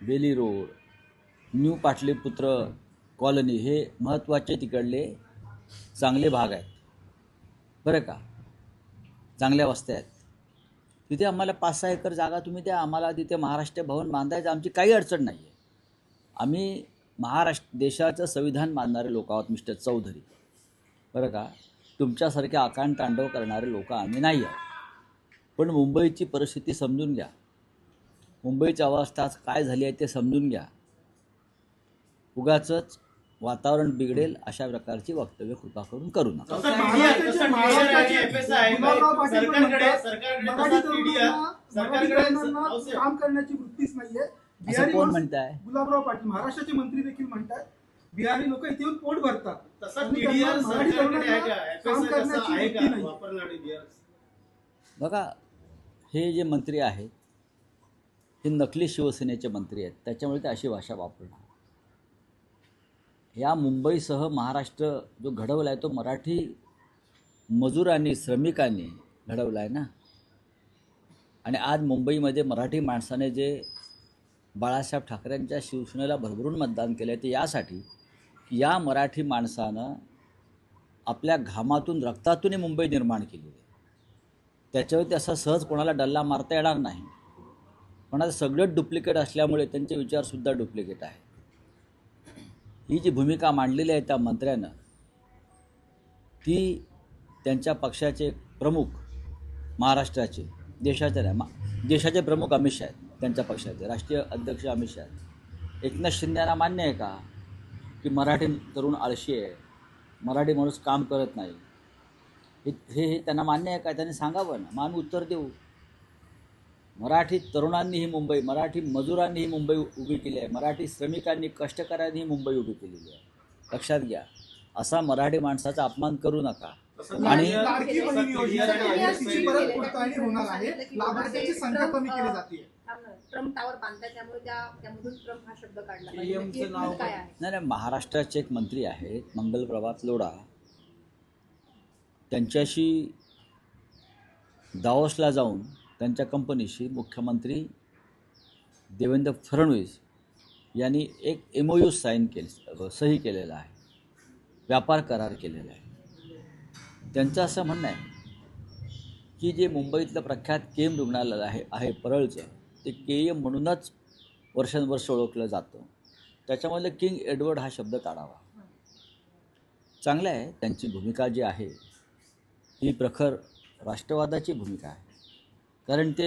Bailey road, new Pataliputra colony हे महत्त्वाचे तिकडले चांगले भाग आहेत बरं का, चांगल्या वस्त्या आहेत. तिथे आम्हाला 5-6 एकर जागा तुम्ही द्या, आम्हाला तिथे महाराष्ट्र भवन बांधायचं, आमची काही अडचण नाही आहे. आम्ही महाराष्ट्र देशाचं संविधान मानणारे लोक आहोत मिस्टर चौधरी, बरं का. तुमच्यासारखे आकांड तांडव करणारे लोक आम्ही नाही आहोत. पण मुंबईची परिस्थिती समजून घ्या, मुंबईची अवस्था काय झाली आहे ते समजून घ्या. उगाचच वातावरण बिघडेल अशा प्रकारची वक्तव्य कृपा करून करू नका. काम करण्याची वृत्तीच नाहीये असं कोण म्हणताय? गुलाबराव पाटील महाराष्ट्राचे मंत्री देखील म्हणतात बिहारी लोक इथे येऊन पोट भरतात. बघा, हे जे मंत्री आहेत हे नकली शिवसेनेचे मंत्री आहेत, त्याच्यामुळे ते अशी भाषा वापरणार. या मुंबईसह महाराष्ट्र जो घडवला आहे तो मराठी मजुरांनी श्रमिकांनी घडवला आहे ना. आणि आज मुंबईमध्ये मराठी माणसाने जे बाळासाहेब ठाकरेंच्या शिवसेनेला भरभरून मतदान केलं आहे ते यासाठी की या मराठी माणसानं आपल्या घामातून रक्तातूनही मुंबई निर्माण केली आहे. त्याच्यावरती असा सहज कोणाला डल्ला मारता येणार नाही. पण आता सगळंच डुप्लिकेट असल्यामुळे त्यांचे विचारसुद्धा डुप्लिकेट आहे. ही जी भूमिका मांडलेली आहे त्या मंत्र्यानं ती त्यांच्या पक्षाचे प्रमुख महाराष्ट्राचे देशाचे प्रमुख अमित शाह आहेत, त्यांच्या पक्षाचे राष्ट्रीय अध्यक्ष अमित शाह आहेत. एकनाथ शिंदेना मान्य आहे का की मराठी तरुण आळशी आहे, मराठी माणूस काम करत नाही? हे त्यांना मान्य आहे का? त्यांनी सांगावं ना, मग आम्ही उत्तर देऊ. मराठी तरुणांनी ही मुंबई, मराठी मजुरांनी ही मुंबई उभी केली आहे, मराठी श्रमिकांनी कष्टकऱ्यांनी ही मुंबई उभी केलेली आहे. लक्षात घ्या, असा मराठी माणसाचा अपमान करू नका. आणि नाही, महाराष्ट्राचे एक मंत्री आहेत मंगलप्रभात लोढा, त्यांच्याशी दावोसला जाऊन त्यांच्या कंपनीशी मुख्यमंत्री देवेंद्र फडणवीस यांनी एक MOU सही केलेला आहे, व्यापार करार केलेला आहे. त्यांचं असं म्हणणं आहे की जे मुंबईतलं प्रख्यात केम रुग्णालय आहे परळचं, ते KM म्हणूनच वर्षानुवर्ष ओळखलं जातं. त्याच्यामध्ये किंग एडवर्ड हा शब्द काढावा. चांगलं आहे, त्यांची भूमिका जी आहे ही प्रखर राष्ट्रवादाची भूमिका आहे. कारण ते